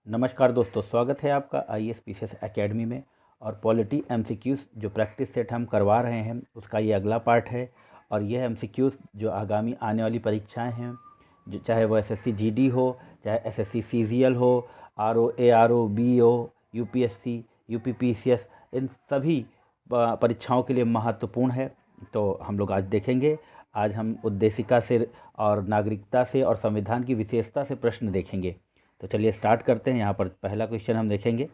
नमस्कार दोस्तों, स्वागत है आपका आईएएस पीसीएस एकेडमी में। और पॉलिटी एमसीक्यूज़ जो प्रैक्टिस सेट हम करवा रहे हैं उसका ये अगला पार्ट है। और यह एमसीक्यूज़ जो आगामी आने वाली परीक्षाएं हैं, जो चाहे वो एसएससी जीडी हो, चाहे एसएससी सीजीएल हो, RO ARO BO, UPSC, UPPCS, इन सभी परीक्षाओं के लिए महत्वपूर्ण है। तो हम लोग आज देखेंगे। आज हम उद्देशिका से और नागरिकता से और संविधान की विशेषता से प्रश्न देखेंगे। तो चलिए स्टार्ट करते हैं। यहाँ पर पहला क्वेश्चन हम देखेंगे।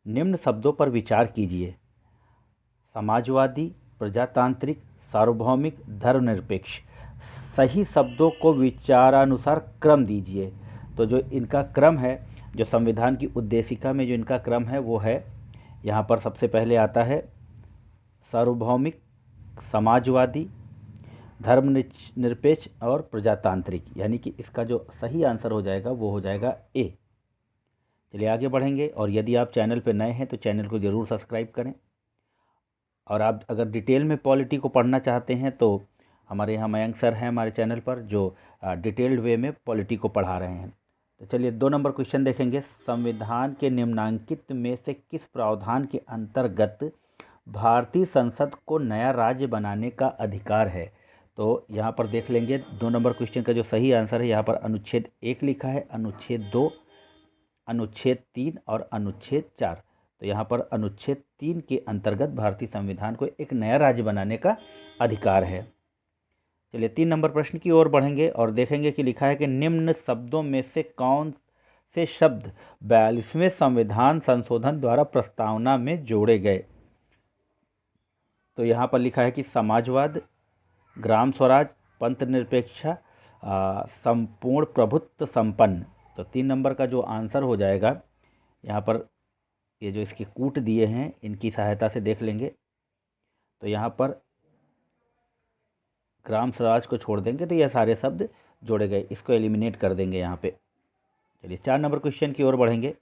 निम्न शब्दों पर विचार कीजिए: समाजवादी, प्रजातांत्रिक, सार्वभौमिक, धर्मनिरपेक्ष। सही शब्दों को विचारानुसार क्रम दीजिए। तो जो इनका क्रम है, जो संविधान की उद्देशिका में जो इनका क्रम है वो है, यहाँ पर सबसे पहले आता है सार्वभौमिक, समाजवादी, धर्मनिरपेक्ष और प्रजातांत्रिक। यानी कि इसका जो सही आंसर हो जाएगा वो हो जाएगा ए। चलिए आगे बढ़ेंगे। और यदि आप चैनल पर नए हैं तो चैनल को ज़रूर सब्सक्राइब करें। और आप अगर डिटेल में पॉलिटी को पढ़ना चाहते हैं तो हमारे यहाँ मयंक सर हैं हमारे चैनल पर, जो डिटेल्ड वे में पॉलिटी को पढ़ा रहे हैं। तो चलिए 2 नंबर क्वेश्चन देखेंगे। संविधान के निम्नांकित में से किस प्रावधान के अंतर्गत भारतीय संसद को नया राज्य बनाने का अधिकार है? तो यहाँ पर देख लेंगे 2 नंबर क्वेश्चन का जो सही आंसर है, यहाँ पर अनुच्छेद 1 लिखा है, अनुच्छेद 2, अनुच्छेद 3 और अनुच्छेद 4। तो यहाँ पर अनुच्छेद 3 के अंतर्गत भारतीय संविधान को एक नया राज्य बनाने का अधिकार है। चलिए 3 नंबर प्रश्न की ओर बढ़ेंगे और देखेंगे कि लिखा है कि निम्न शब्दों में से कौन से शब्द 42वें संविधान संशोधन द्वारा प्रस्तावना में जोड़े गए? तो यहाँ पर लिखा है कि समाजवाद, ग्राम स्वराज, पंथ निरपेक्षा, संपूर्ण प्रभुत्व संपन्न। तो 3 नंबर का जो आंसर हो जाएगा, यहाँ पर ये जो इसके कूट दिए हैं इनकी सहायता से देख लेंगे। तो यहाँ पर ग्राम स्वराज को छोड़ देंगे तो यह सारे शब्द जोड़े गए, इसको एलिमिनेट कर देंगे यहाँ पे। चलिए 4 नंबर क्वेश्चन की ओर बढ़ेंगे।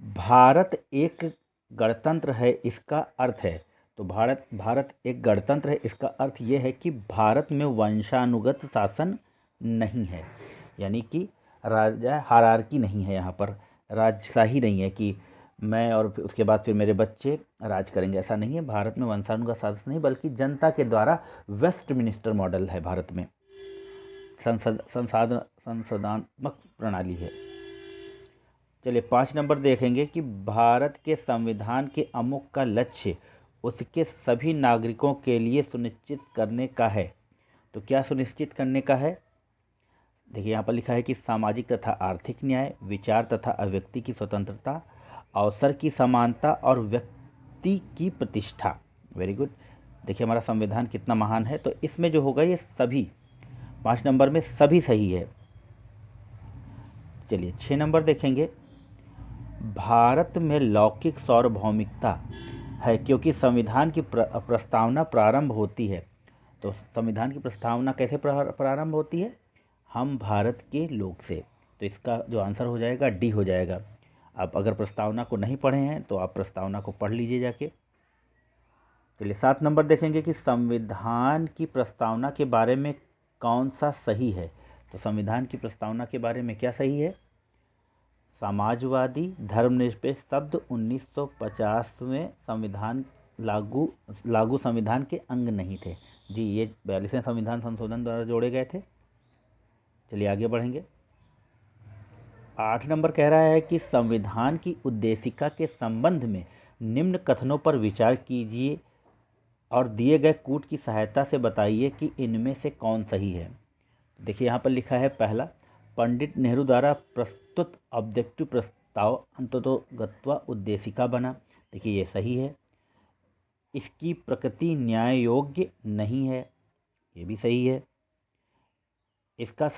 भारत एक गणतंत्र है, इसका अर्थ है। तो भारत एक गणतंत्र है, इसका अर्थ ये है कि भारत में वंशानुगत शासन नहीं है। यानी कि राजा हायरार्की नहीं है, यहाँ पर राजशाही नहीं है कि मैं और फिर उसके बाद फिर मेरे बच्चे राज करेंगे, ऐसा नहीं है। भारत में वंशानुगत शासन नहीं, बल्कि जनता के द्वारा वेस्टमिनिस्टर मॉडल है भारत में, संसदात्मक प्रणाली है। चलिए 5 नंबर देखेंगे कि भारत के संविधान के अमुक का लक्ष्य उसके सभी नागरिकों के लिए सुनिश्चित करने का है। तो क्या सुनिश्चित करने का है? देखिए यहाँ पर लिखा है कि सामाजिक तथा आर्थिक न्याय, विचार तथा अभिव्यक्ति की स्वतंत्रता, अवसर की समानता और व्यक्ति की प्रतिष्ठा। Very good. देखिए हमारा संविधान कितना महान है। तो इसमें जो होगा ये सभी 5 नंबर में सभी सही है। चलिए 6 नंबर देखेंगे। भारत में लौकिक सार्वभौमिकता है क्योंकि संविधान की प्रस्तावना प्रारंभ होती है। तो संविधान की प्रस्तावना कैसे प्रारंभ होती है? हम भारत के लोग से। तो इसका जो आंसर हो जाएगा डी हो जाएगा। आप अगर प्रस्तावना को नहीं पढ़े हैं तो आप प्रस्तावना को पढ़ लीजिए जाके। चलिए 7 नंबर देखेंगे कि संविधान की प्रस्तावना के बारे में कौन सा सही है? तो संविधान की प्रस्तावना के बारे में क्या सही है? समाजवादी, धर्मनिरपेक्ष शब्द 1950 में संविधान लागू संविधान के अंग नहीं थे। जी, ये 42वें संविधान संशोधन द्वारा जोड़े गए थे। चलिए आगे बढ़ेंगे। 8 नंबर कह रहा है कि संविधान की उद्देशिका के संबंध में निम्न कथनों पर विचार कीजिए और दिए गए कूट की सहायता से बताइए कि इनमें से कौन सही है। देखिए यहाँ पर लिखा है, पहला, पंडित नेहरू द्वारा प्रस्तुत ऑब्जेक्टिव प्रस्ताव अंततोगत्वा उद्देशिका बना। देखिए ये सही है। इसकी प्रकृति न्याय योग्य नहीं है, ये भी सही है। इसका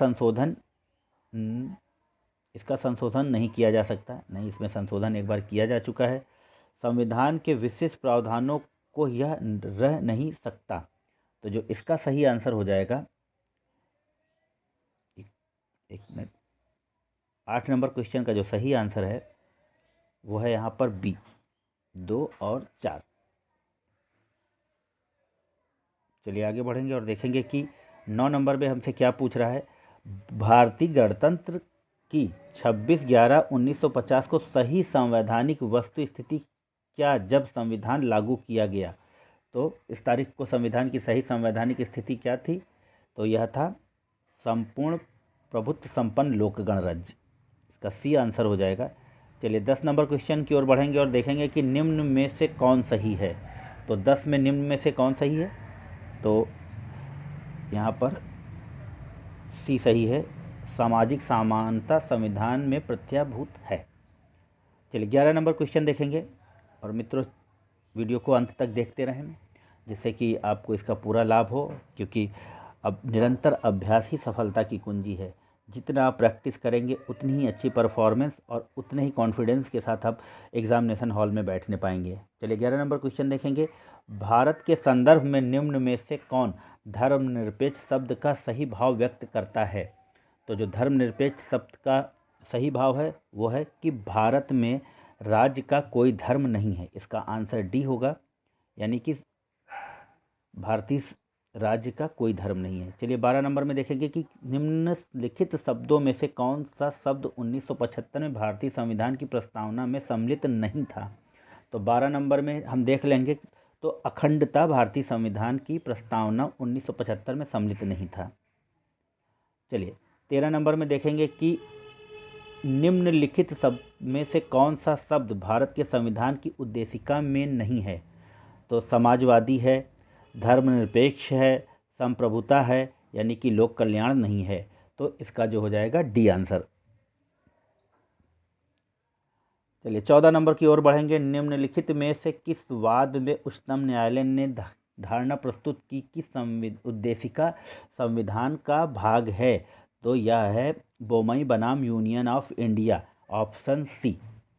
संशोधन नहीं किया जा सकता, नहीं, इसमें संशोधन एक बार किया जा चुका है। संविधान के विशिष्ट प्रावधानों को यह रह नहीं सकता। तो जो इसका सही आंसर हो जाएगा, एक मिनट, 8 नंबर क्वेश्चन का जो सही आंसर है वो है यहाँ पर बी, 2 और 4। चलिए आगे बढ़ेंगे और देखेंगे कि 9 नंबर में हमसे क्या पूछ रहा है। भारतीय गणतंत्र कि 26/11/1950 को सही संवैधानिक वस्तु स्थिति क्या जब संविधान लागू किया गया। तो इस तारीख को संविधान की सही संवैधानिक स्थिति क्या थी, तो यह था संपूर्ण प्रभुत्व संपन्न लोक गणराज्य। इसका सी आंसर हो जाएगा। चलिए 10 नंबर क्वेश्चन की ओर बढ़ेंगे और देखेंगे कि निम्न में से कौन सही है। तो 10 में निम्न में से कौन सही है, तो यहाँ पर सी सही है, सामाजिक समानता संविधान में प्रत्याभूत है। चलिए 11 नंबर क्वेश्चन देखेंगे और मित्रों वीडियो को अंत तक देखते रहें जिससे कि आपको इसका पूरा लाभ हो, क्योंकि अब निरंतर अभ्यास ही सफलता की कुंजी है। जितना आप प्रैक्टिस करेंगे उतनी ही अच्छी परफॉर्मेंस और उतने ही कॉन्फिडेंस के साथ आप एग्जामिनेशन हॉल में बैठने पाएंगे। चलिए 11 नंबर क्वेश्चन देखेंगे। भारत के संदर्भ में निम्न में से कौन धर्मनिरपेक्ष शब्द का सही भाव व्यक्त करता है। तो जो धर्मनिरपेक्ष शब्द का सही भाव है वो है कि भारत में राज्य का कोई धर्म नहीं है। इसका आंसर डी होगा, यानी कि भारतीय राज्य का कोई धर्म नहीं है। चलिए 12 नंबर में देखेंगे कि निम्नलिखित शब्दों में से कौन सा शब्द 1975 में भारतीय संविधान की प्रस्तावना में सम्मिलित नहीं था। तो 12 नंबर में हम देख लेंगे तो अखंडता भारतीय संविधान की प्रस्तावना 1975 में सम्मिलित नहीं था। चलिए 13 नंबर में देखेंगे कि निम्नलिखित शब्द में से कौन सा शब्द भारत के संविधान की उद्देशिका में नहीं है। तो समाजवादी है, धर्मनिरपेक्ष है, संप्रभुता है, यानी कि लोक कल्याण नहीं है। तो इसका जो हो जाएगा डी आंसर। चलिए 14 नंबर की ओर बढ़ेंगे। निम्नलिखित में से किस वाद में उच्चतम न्यायालय ने धारणा प्रस्तुत की कि उद्देशिका संविधान का भाग है। तो यह है बोमई बनाम union of India, option C.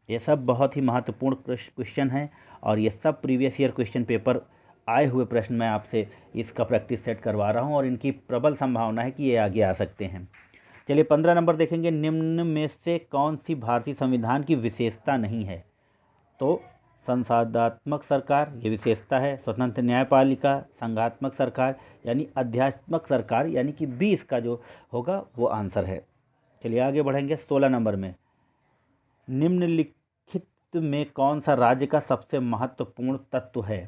ये सब बहुत ही महत्वपूर्ण क्वेश्चन हैं और ये सब प्रीवियस ईयर क्वेश्चन पेपर आए हुए प्रश्न मैं आपसे इसका प्रैक्टिस सेट करवा रहा हूँ और इनकी प्रबल संभावना है कि ये आगे आ सकते हैं। चलिए 15 नंबर देखेंगे। निम्न में से कौन सी भारतीय संविधान की विशेषता नहीं है। तो संसदात्मक सरकार ये विशेषता है, स्वतंत्र न्यायपालिका, संघात्मक सरकार यानी अध्यात्मक सरकार, यानी कि 20 का जो होगा वो आंसर है। चलिए आगे बढ़ेंगे 16 नंबर में। निम्नलिखित में कौन सा राज्य का सबसे महत्वपूर्ण तत्व है।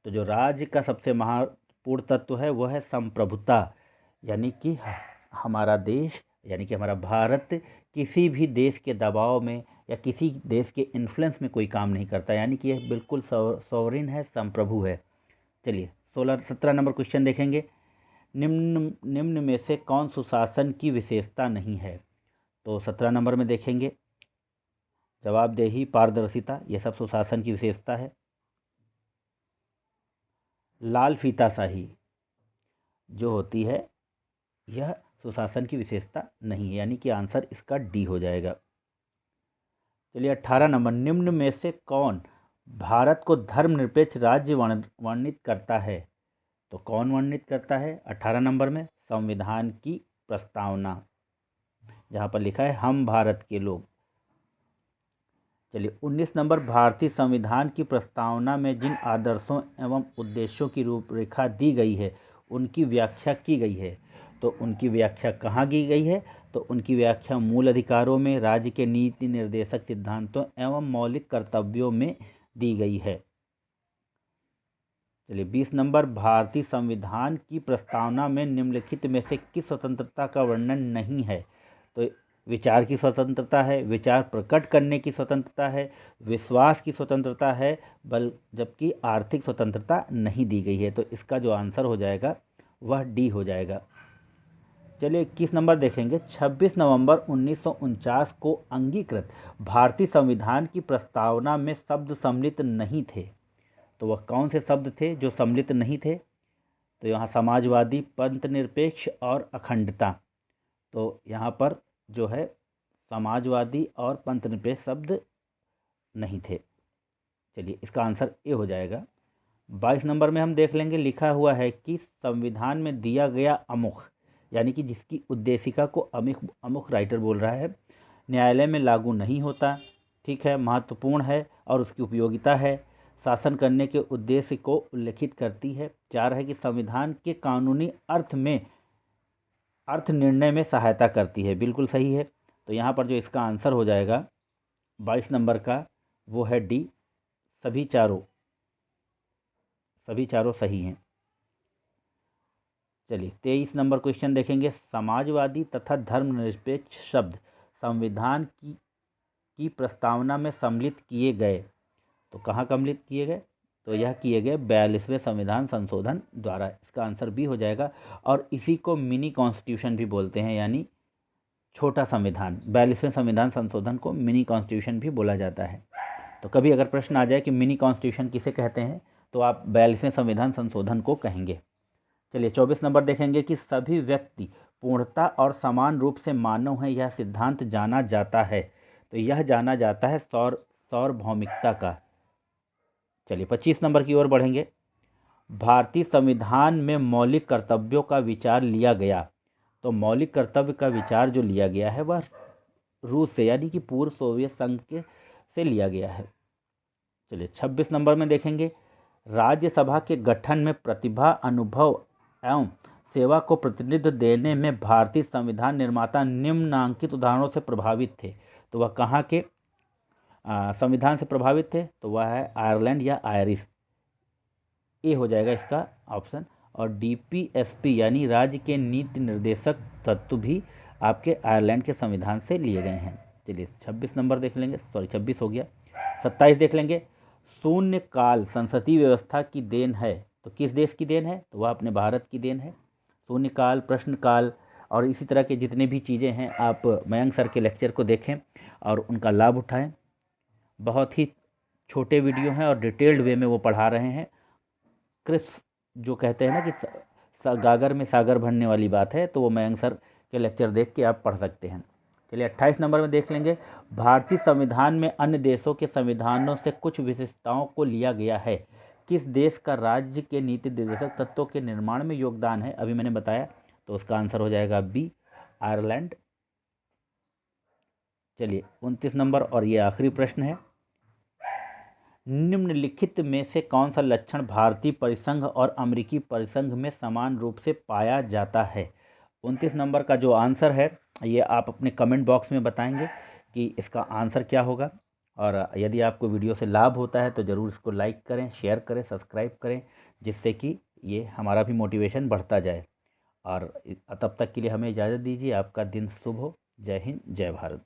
तो जो राज्य का सबसे महत्वपूर्ण तत्व है वह है संप्रभुता, यानी कि हमारा देश यानी कि हमारा भारत किसी भी देश के दबाव में या किसी देश के इन्फ्लुएंस में कोई काम नहीं करता, यानी कि यह बिल्कुल सॉवरेन है, संप्रभु है। चलिए 17 नंबर क्वेश्चन देखेंगे। निम्न में से कौन सुशासन की विशेषता नहीं है। तो 17 नंबर में देखेंगे जवाबदेही, पारदर्शिता, यह सब सुशासन की विशेषता है। लाल फीताशाही जो होती है यह सुशासन की विशेषता नहीं है, यानी कि आंसर इसका डी हो जाएगा। चलिए 18 नंबर। निम्न में से कौन भारत को धर्मनिरपेक्ष राज्य वर्णित करता है। तो कौन वर्णित करता है 18 नंबर में, संविधान की प्रस्तावना, जहाँ पर लिखा है हम भारत के लोग। चलिए 19 नंबर। भारतीय संविधान की प्रस्तावना में जिन आदर्शों एवं उद्देश्यों की रूपरेखा दी गई है उनकी व्याख्या की गई है। तो उनकी व्याख्या कहाँ की गई है। तो उनकी व्याख्या मूल अधिकारों में, राज्य के नीति निर्देशक सिद्धांतों एवं मौलिक कर्तव्यों में दी गई है। चलिए 20 नंबर। भारतीय संविधान की प्रस्तावना में निम्नलिखित में से किस स्वतंत्रता का वर्णन नहीं है। तो विचार की स्वतंत्रता है, विचार प्रकट करने की स्वतंत्रता है, विश्वास की स्वतंत्रता है, जबकि आर्थिक स्वतंत्रता नहीं दी गई है। तो इसका जो आंसर हो जाएगा वह डी हो जाएगा। चलिए 21 नंबर देखेंगे। 26 नवंबर 1949 को अंगीकृत भारतीय संविधान की प्रस्तावना में शब्द सम्मिलित नहीं थे। तो वह कौन से शब्द थे जो सम्मिलित नहीं थे। तो यहाँ समाजवादी, पंथनिरपेक्ष और अखंडता। तो यहाँ पर जो है समाजवादी और पंथनिरपेक्ष शब्द नहीं थे। चलिए इसका आंसर ए हो जाएगा। 22 नंबर में हम देख लेंगे, लिखा हुआ है कि संविधान में दिया गया अमुख, यानी कि जिसकी उद्देशिका को अमुख राइटर बोल रहा है, न्यायालय में लागू नहीं होता। ठीक है, महत्वपूर्ण है और उसकी उपयोगिता है, शासन करने के उद्देश्य को उल्लेखित करती है। 4 है कि संविधान के कानूनी अर्थ निर्णय में सहायता करती है, बिल्कुल सही है। तो यहाँ पर जो इसका आंसर हो जाएगा 22 नंबर का वो है डी, सभी चारों सही हैं। चलिए 23 नंबर क्वेश्चन देखेंगे। समाजवादी तथा धर्मनिरपेक्ष शब्द संविधान की प्रस्तावना में सम्मिलित किए गए, तो कहाँ सम्मिलित किए गए? तो यह किए गए 42वें संविधान संशोधन द्वारा। इसका आंसर बी हो जाएगा। और इसी को मिनी कॉन्स्टिट्यूशन भी बोलते हैं, यानी छोटा संविधान। 42वें संविधान संशोधन को मिनी कॉन्स्टिट्यूशन भी बोला जाता है। तो कभी अगर प्रश्न आ जाए कि मिनी कॉन्स्टिट्यूशन किसे कहते हैं, तो आप 42वें संविधान संशोधन को कहेंगे। चलिए 24 नंबर देखेंगे कि सभी व्यक्ति पूर्णता और समान रूप से मानव हैं, यह सिद्धांत जाना जाता है। तो यह जाना जाता है सार्वभौमिकता का। चलिए 25 नंबर की ओर बढ़ेंगे। भारतीय संविधान में मौलिक कर्तव्यों का विचार लिया गया। तो मौलिक कर्तव्य का विचार जो लिया गया है वह रूस से, यानी कि पूर्व सोवियत संघ से लिया गया है। चलिए 26 नंबर में देखेंगे, राज्यसभा के गठन में प्रतिभा, अनुभव एवं सेवा को प्रतिनिधित्व देने में भारतीय संविधान निर्माता निम्नलिखित उदाहरणों से प्रभावित थे। तो वह कहाँ के संविधान से प्रभावित थे? तो वह है आयरलैंड या आयरिश। ए हो जाएगा इसका ऑप्शन। और डीपीएसपी यानी राज्य के नीति निर्देशक तत्व भी आपके आयरलैंड के संविधान से लिए गए हैं। चलिए 26 नंबर देख लेंगे, 26 हो गया। 27 देख लेंगे, शून्य काल संसदीय व्यवस्था की देन है। तो किस देश की देन है? तो वह अपने भारत की देन है। शून्य काल, प्रश्न काल और इसी तरह के जितने भी चीज़ें हैं, आप मयंक सर के लेक्चर को देखें और उनका लाभ उठाएं। बहुत ही छोटे वीडियो हैं और डिटेल्ड वे में वो पढ़ा रहे हैं। क्रिप्स जो कहते हैं ना कि गागर में सागर भरने वाली बात है, तो वो मयंक सर के लेक्चर देख के आप पढ़ सकते हैं। चलिए 28 नंबर में देख लेंगे, भारतीय संविधान में अन्य देशों के संविधानों से कुछ विशेषताओं को लिया गया है। किस देश का राज्य के नीति निर्देशक तत्वों के निर्माण में योगदान है? अभी मैंने बताया, तो उसका आंसर हो जाएगा बी, आयरलैंड। चलिए 29 नंबर और ये आखिरी प्रश्न है, निम्नलिखित में से कौन सा लक्षण भारतीय परिसंघ और अमेरिकी परिसंघ में समान रूप से पाया जाता है? 29 नंबर का जो आंसर है ये आप अपने कमेंट बॉक्स में बताएंगे कि इसका आंसर क्या होगा। और यदि आपको वीडियो से लाभ होता है तो ज़रूर इसको लाइक करें, शेयर करें, सब्सक्राइब करें, जिससे कि ये हमारा भी मोटिवेशन बढ़ता जाए। और तब तक के लिए हमें इजाज़त दीजिए। आपका दिन शुभ हो। जय हिंद, जय भारत।